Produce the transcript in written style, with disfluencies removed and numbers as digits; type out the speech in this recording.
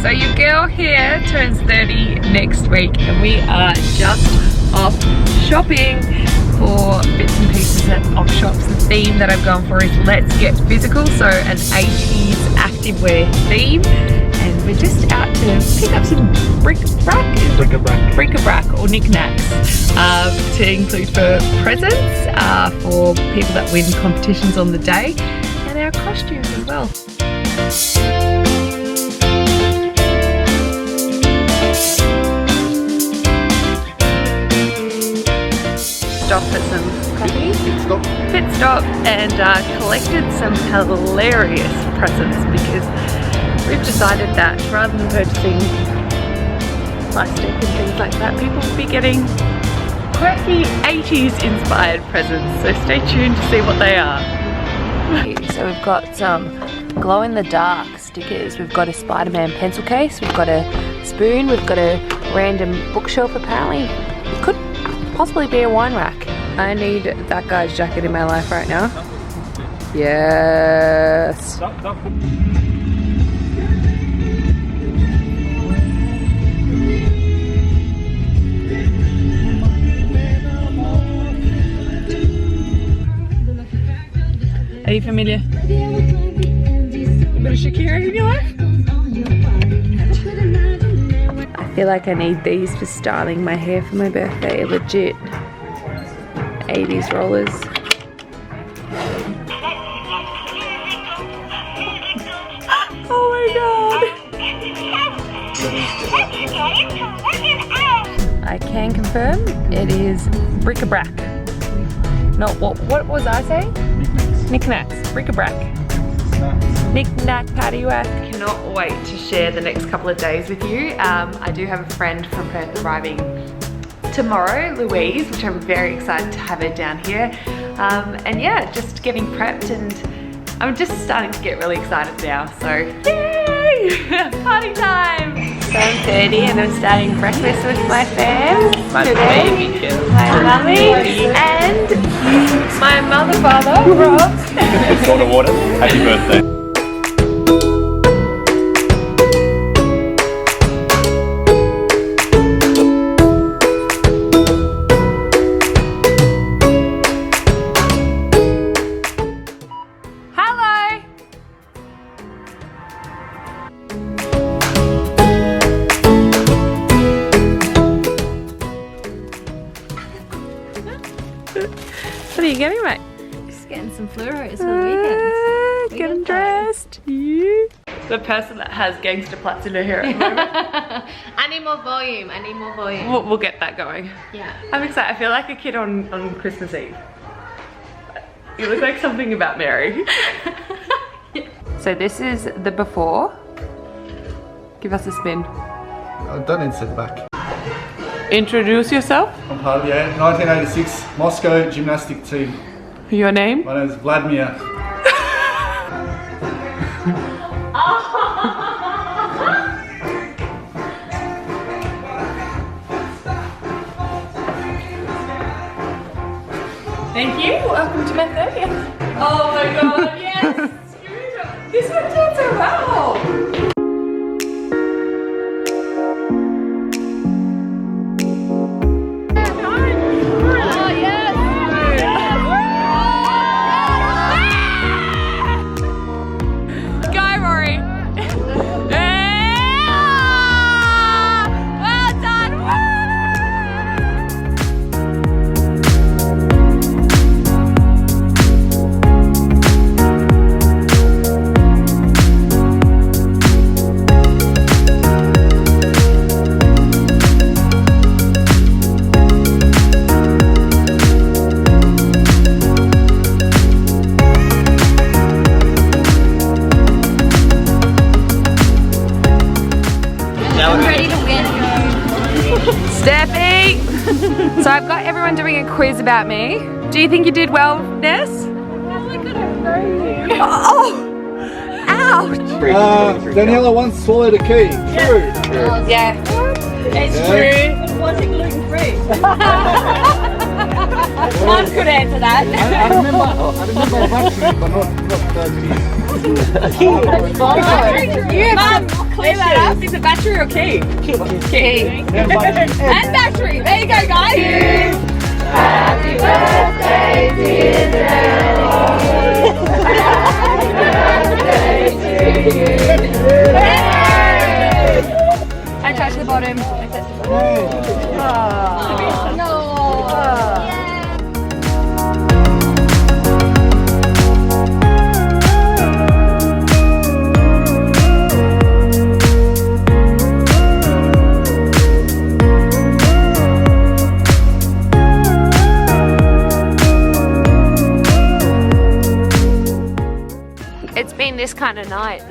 So your girl here turns 30 next week and we are just off shopping for bits and pieces of shops. The theme that I've gone for is Let's Get Physical, so an 80s activewear theme. And we're just out to pick up some bric-a-brac or knickknacks to include for presents, for people that win competitions on the day, and our costumes as well. Stopped at some coffee, pit stop, and collected some hilarious presents because we've decided that rather than purchasing plastic and things like that, people will be getting quirky 80s inspired presents, so stay tuned to see what they are. So we've got some glow in the dark stickers, we've got a Spider-Man pencil case, we've got a spoon, we've got a random bookshelf apparently. It could possibly be a wine rack. I need that guy's jacket in my life right now. Yes. Are you familiar? A bit of Shakira in your life? I feel like I need these for styling my hair for my birthday. Legit 80s rollers. Oh my god! I can confirm it is bric-a-brac. No, what was I saying? Knickknacks, bric-a-brac. Knick-knack, paddywhack. Cannot wait to share the next couple of days with you. I do have a friend from Perth arriving tomorrow, Louise, which I'm very excited to have her down here. And yeah, just getting prepped, and I'm just starting to get really excited now, so yay! Party time! So I'm 30 and I'm starting breakfast with my fam today. My mummy and my mother, father, Rob. Soda water. Happy birthday. What are you getting, mate? Just getting some fluoros for the weekend. Getting dressed. You. The person that has gangster plaits in her hair at the moment. I need more volume. I need more volume. We'll get that going. Yeah. I'm excited. I feel like a kid on Christmas Eve. You look like something about Mary. So this is the before. Give us a spin. I don't need to sit back. Introduce yourself. I'm part of the 1986 Moscow gymnastic team. Your name? My name is Vladimir. Thank you. Welcome to my 30th. Oh my god, yes! This one did so well! Steffi! So I've got everyone doing a quiz about me. Do you think you did well, Ness? Oh my god, I'm frozen. Oh! Ouch! Daniela once swallowed a key. True. Yeah. It's true. But was it gluten-free? Mom could answer that. I remember vacuuming, but not the key. Mum, clear that up. Is it battery or key? Key. And battery. There you go, guys. Happy birthday, dear I touch the bottom. It's been this kind of night.